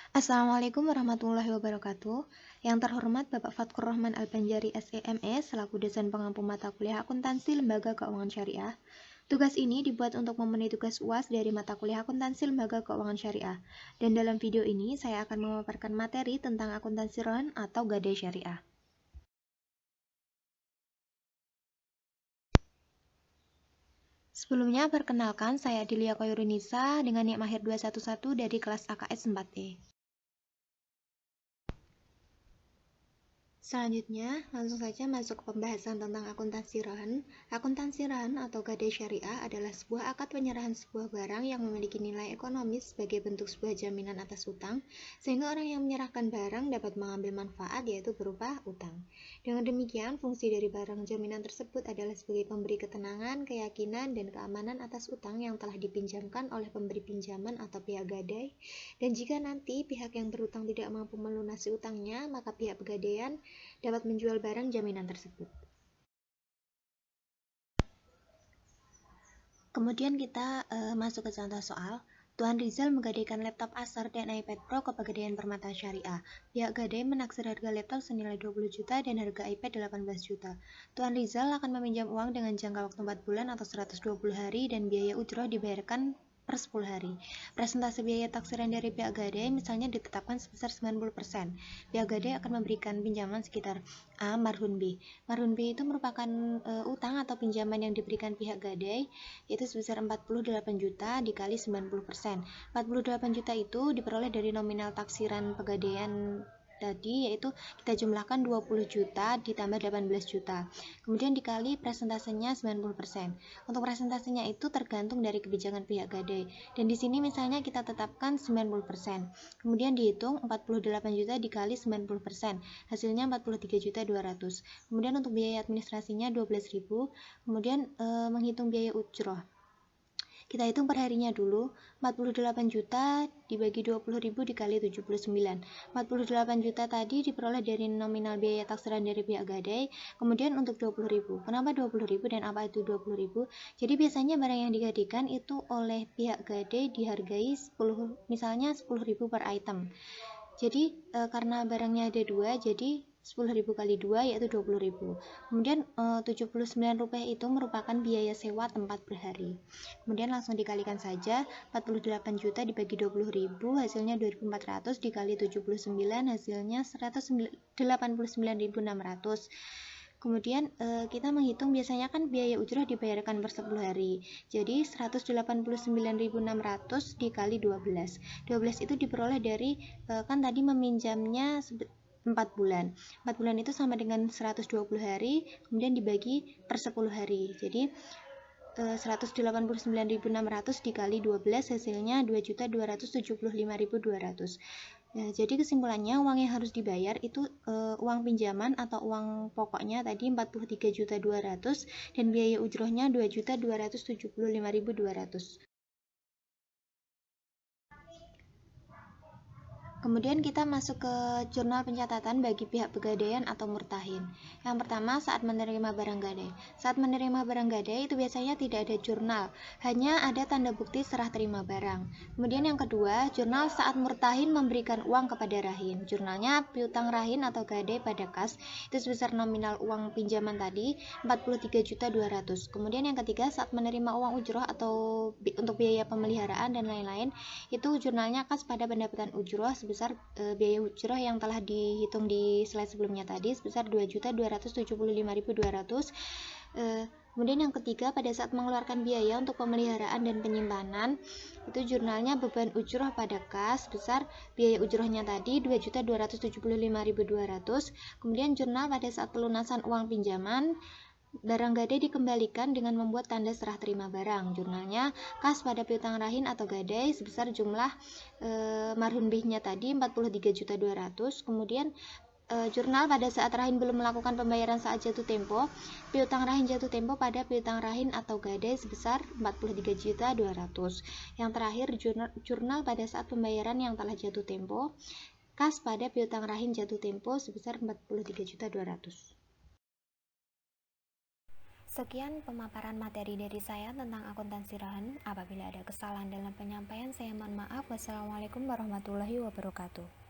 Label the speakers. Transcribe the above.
Speaker 1: Assalamualaikum warahmatullahi wabarakatuh. Yang terhormat Bapak Fatkur Rahman Al-Banjari SEME selaku dosen pengampu mata kuliah akuntansi Lembaga Keuangan Syariah. Tugas ini dibuat untuk memenuhi tugas UAS dari mata kuliah akuntansi Lembaga Keuangan Syariah. Dan dalam video ini saya akan memaparkan materi tentang akuntansi rohan atau gadai syariah. Sebelumnya perkenalkan saya Dilia Koyurunisa dengan NIK Mahir 211 dari kelas AKS 4E. Selanjutnya, langsung saja masuk ke pembahasan tentang akuntansi rohan. Akuntansi rohan atau gadai syariah adalah sebuah akad penyerahan sebuah barang yang memiliki nilai ekonomis sebagai bentuk sebuah jaminan atas utang, sehingga orang yang menyerahkan barang dapat mengambil manfaat yaitu berupa utang. Dengan demikian, fungsi dari barang jaminan tersebut adalah sebagai pemberi ketenangan, keyakinan, dan keamanan atas utang yang telah dipinjamkan oleh pemberi pinjaman atau pihak gadai, dan jika nanti pihak yang berutang tidak mampu melunasi utangnya, maka pihak pegadaian dapat menjual barang jaminan tersebut. Kemudian kita masuk ke contoh soal. Tuan Rizal menggadaikan laptop Acer dan iPad Pro ke Pegadaian Permata Syariah. Pihak gadai menaksir harga laptop senilai 20 juta dan harga iPad 18 juta. Tuan Rizal akan meminjam uang dengan jangka waktu 4 bulan atau 120 hari dan biaya ujroh dibayarkan per 10 hari. Presentase biaya taksiran dari pihak gadai misalnya ditetapkan sebesar 90%. Pihak gadai akan memberikan pinjaman sekitar A marhun B. Marhun B itu merupakan utang atau pinjaman yang diberikan pihak gadai yaitu sebesar 48 juta dikali 90%. 48 juta itu diperoleh dari nominal taksiran pegadaian tadi, yaitu kita jumlahkan 20 juta ditambah 18 juta. Kemudian dikali presentasenya 90%. Untuk presentasenya itu tergantung dari kebijakan pihak gadai. Dan di sini misalnya kita tetapkan 90%. Kemudian dihitung 48 juta dikali 90%. Hasilnya 43 juta 200. Kemudian untuk biaya administrasinya 12.000. Kemudian menghitung biaya ujroh. Kita hitung per harinya dulu, 48 juta dibagi 20.000 dikali 79. 48 juta tadi diperoleh dari nominal biaya taksiran dari pihak gadai, kemudian untuk 20.000. Kenapa 20.000 dan apa itu 20.000? Jadi biasanya barang yang digadaikan itu oleh pihak gadai dihargai 10, misalnya 10.000 per item. Jadi karena barangnya ada dua, jadi 10.000 kali 2 yaitu 20.000. Kemudian 79 rupiah itu merupakan biaya sewa tempat per hari. Kemudian langsung dikalikan saja, 48 juta dibagi 20.000 hasilnya 2.400 dikali 79 hasilnya 189.600. Kemudian kita menghitung biasanya kan biaya ujrah dibayarkan per 10 hari. Jadi 189.600 dikali 12. 12 itu diperoleh dari kan tadi meminjamnya 4 bulan. 4 bulan itu sama dengan 120 hari, kemudian dibagi per 10 hari. Jadi 189.600 dikali 12 hasilnya 2.275.200. Ya, jadi kesimpulannya uang yang harus dibayar itu uang pinjaman atau uang pokoknya tadi 43 juta 200 dan biaya ujrohnya 2.275.200. Kemudian kita masuk ke jurnal pencatatan bagi pihak pegadaian atau murtahin. Yang pertama, saat menerima barang gadai. Saat menerima barang gadai itu biasanya tidak ada jurnal, hanya ada tanda bukti serah terima barang. Kemudian yang kedua, jurnal saat murtahin memberikan uang kepada rahin. Jurnalnya piutang rahin atau gadai pada kas itu sebesar nominal uang pinjaman tadi 43 juta 200. Kemudian yang ketiga, saat menerima uang ujroh atau untuk biaya pemeliharaan dan lain-lain, itu jurnalnya kas pada pendapatan ujroh sebesar biaya ujroh yang telah dihitung di slide sebelumnya tadi sebesar 2.275.200. Kemudian yang ketiga, pada saat mengeluarkan biaya untuk pemeliharaan dan penyimpanan, itu jurnalnya beban ujroh pada kas sebesar biaya ujrohnya tadi 2.275.200. Kemudian jurnal pada saat pelunasan uang pinjaman, barang gadai dikembalikan dengan membuat tanda serah terima barang. Jurnalnya kas pada piutang rahin atau gadai sebesar jumlah marhun B-nya tadi 43 juta 200. Kemudian jurnal pada saat rahin belum melakukan pembayaran saat jatuh tempo, piutang rahin jatuh tempo pada piutang rahin atau gadai sebesar 43 juta 200. Yang terakhir jurnal pada saat pembayaran yang telah jatuh tempo, kas pada piutang rahin jatuh tempo sebesar 43 juta 200.
Speaker 2: Sekian pemaparan materi dari saya tentang akuntansi Rahan. Apabila ada kesalahan dalam penyampaian, saya mohon maaf. Wassalamualaikum warahmatullahi wabarakatuh.